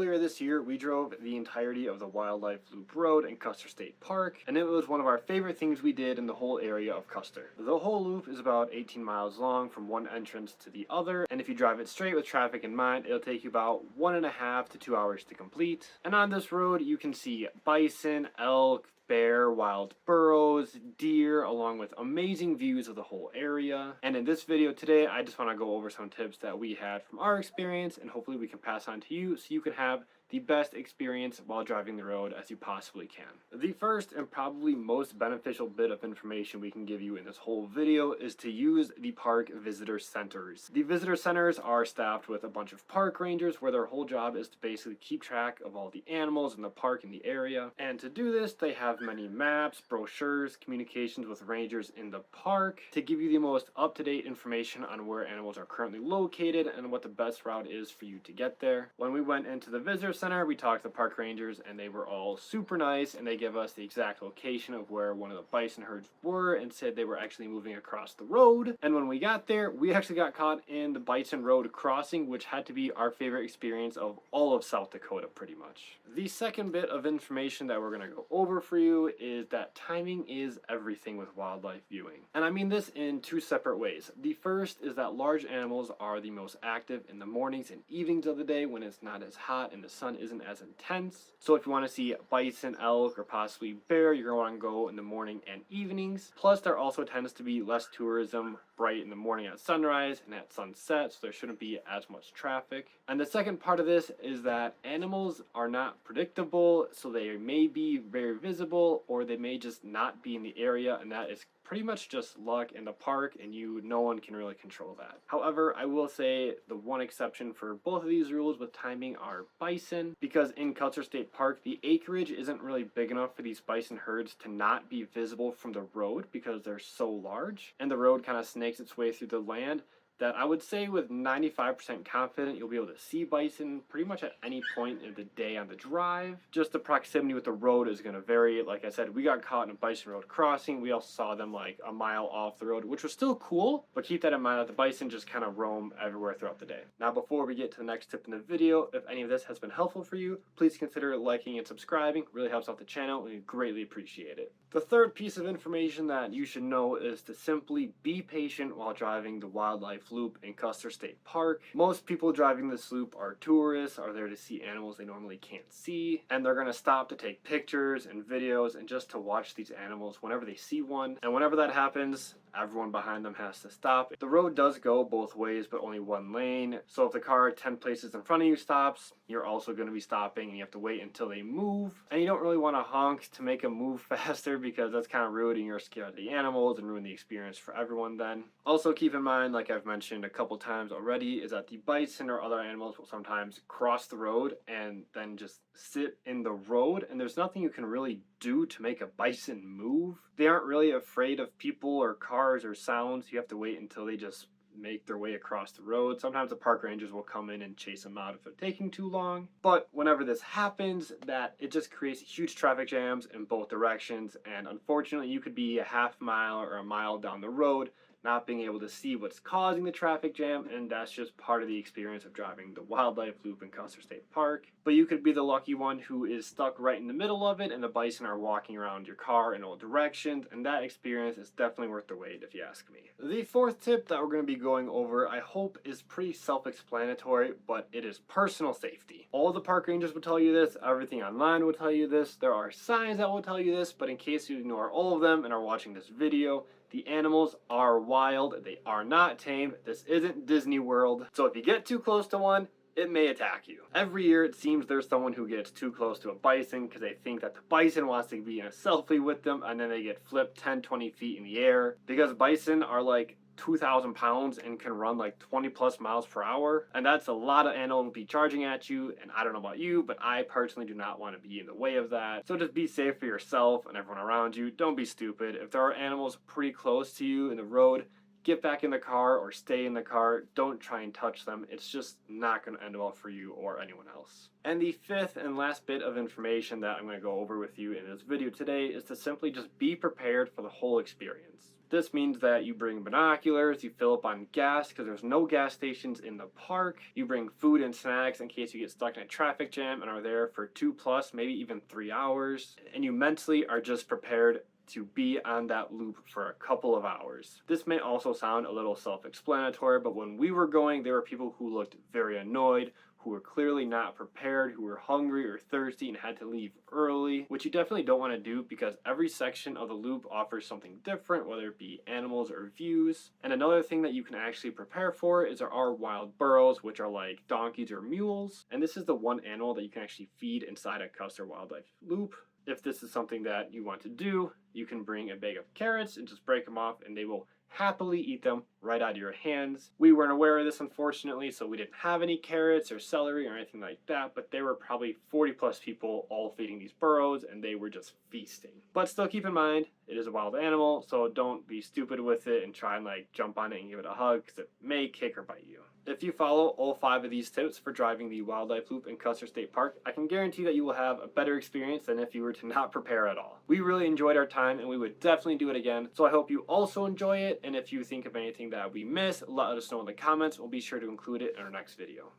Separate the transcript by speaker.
Speaker 1: Earlier this year, we drove the entirety of the Wildlife Loop Road in Custer State Park, and it was one of our favorite things we did in the whole area of Custer. The whole loop is about 18 miles long from one entrance to the other, and if you drive it straight with traffic in mind, it'll take you about 1.5 to 2 hours to complete. And on this road, you can see bison, elk, bear, wild burros, deer, along with amazing views of the whole area. And in this video today, I just want to go over some tips that we had from our experience, and hopefully we can pass on to you so you can have the best experience while driving the road as you possibly can. The first and probably most beneficial bit of information we can give you in this whole video is to use the park visitor centers. The visitor centers are staffed with a bunch of park rangers where their whole job is to basically keep track of all the animals in the park and the area. And to do this, they have many maps, brochures, communications with rangers in the park to give you the most up-to-date information on where animals are currently located and what the best route is for you to get there. When we went into the visitor center, we talked to the park rangers and they were all super nice, and they gave us the exact location of where one of the bison herds were and said they were actually moving across the road. And when we got there, we actually got caught in the bison road crossing, which had to be our favorite experience of all of South Dakota pretty much. The second bit of information that we're going to go over for you is that timing is everything with wildlife viewing. And I mean this in two separate ways. The first is that large animals are the most active in the mornings and evenings of the day when it's not as hot and the sun isn't as intense. So if you want to see bison, elk, or possibly bear, you're going to want to go in the morning and evenings. Plus, there also tends to be less tourism bright in the morning at sunrise and at sunset, so there shouldn't be as much traffic. And the second part of this is that animals are not predictable, so they may be very visible or they may just not be in the area, and that is pretty much just luck in the park, and no one can really control that. However, I will say the one exception for both of these rules with timing are bison, because in Custer State Park, the acreage isn't really big enough for these bison herds to not be visible from the road because they're so large, and the road kind of snakes its way through the land, that I would say with 95% confident you'll be able to see bison pretty much at any point in the day on the drive. Just the proximity with the road is going to vary. Like I said, we got caught in a bison road crossing. We also saw them like a mile off the road, which was still cool, but keep that in mind that the bison just kind of roam everywhere throughout the day. Now, before we get to the next tip in the video, if any of this has been helpful for you, please consider liking and subscribing. It really helps out the channel, and we greatly appreciate it. The third piece of information that you should know is to simply be patient while driving the wildlife loop in Custer State Park. Most people driving this loop are tourists, are there to see animals they normally can't see, and they're going to stop to take pictures and videos and just to watch these animals whenever they see one. And whenever that happens, everyone behind them has to stop. The road does go both ways, but only one lane. So if the car 10 places in front of you stops, you're also going to be stopping, and you have to wait until they move. And you don't really want to honk to make them move faster, because that's kind of rude and you're scared of the animals and ruin the experience for everyone then. Also keep in mind, like I've mentioned a couple times already, is that the bison or other animals will sometimes cross the road and then just sit in the road, and there's nothing you can really do to make a bison move. They aren't really afraid of people or cars or sounds. You have to wait until they just make their way across the road. Sometimes the park rangers will come in and chase them out if they're taking too long. But whenever this happens, that it just creates huge traffic jams in both directions, and unfortunately you could be a half mile or a mile down the road not being able to see what's causing the traffic jam, and that's just part of the experience of driving the wildlife loop in Custer State Park. But you could be the lucky one who is stuck right in the middle of it and the bison are walking around your car in all directions, and that experience is definitely worth the wait if you ask me. The fourth tip that we're going to be going over, I hope, is pretty self-explanatory, but it is personal safety. All the park rangers will tell you this, everything online will tell you this, there are signs that will tell you this, but in case you ignore all of them and are watching this video, the animals are wild, they are not tame, this isn't Disney World, so if you get too close to one, it may attack you. Every year it seems there's someone who gets too close to a bison because they think that the bison wants to be in a selfie with them, and then they get flipped 10-20 feet in the air, because bison are like 2,000 pounds and can run like 20 plus miles per hour, and that's a lot of animals will be charging at you. And I don't know about you, but I personally do not want to be in the way of that. So just be safe for yourself and everyone around you. Don't be stupid. If there are animals pretty close to you in the road, get back in the car or stay in the car. Don't try and touch them. It's just not going to end well for you or anyone else. And the fifth and last bit of information that I'm going to go over with you in this video today is to simply just be prepared for the whole experience. This means that you bring binoculars, you fill up on gas because there's no gas stations in the park, you bring food and snacks in case you get stuck in a traffic jam and are there for 2+, maybe even 3 hours, and you mentally are just prepared to be on that loop for a couple of hours. This may also sound a little self-explanatory, but when we were going, there were people who looked very annoyed, who were clearly not prepared, who were hungry or thirsty and had to leave early, which you definitely don't want to do because every section of the loop offers something different, whether it be animals or views. And another thing that you can actually prepare for is our wild burros, which are like donkeys or mules. And this is the one animal that you can actually feed inside a Custer Wildlife Loop. If this is something that you want to do, you can bring a bag of carrots and just break them off and they will happily eat them right out of your hands. We weren't aware of this, unfortunately, so we didn't have any carrots or celery or anything like that, but there were probably 40+ people all feeding these burros and they were just feasting. But still keep in mind, it is a wild animal, so don't be stupid with it and try and jump on it and give it a hug because it may kick or bite you. If you follow all 5 of these tips for driving the wildlife loop in Custer State Park, I can guarantee that you will have a better experience than if you were to not prepare at all. We really enjoyed our time and we would definitely do it again, so I hope you also enjoy it, and if you think of anything that we missed, let us know in the comments. We'll be sure to include it in our next video.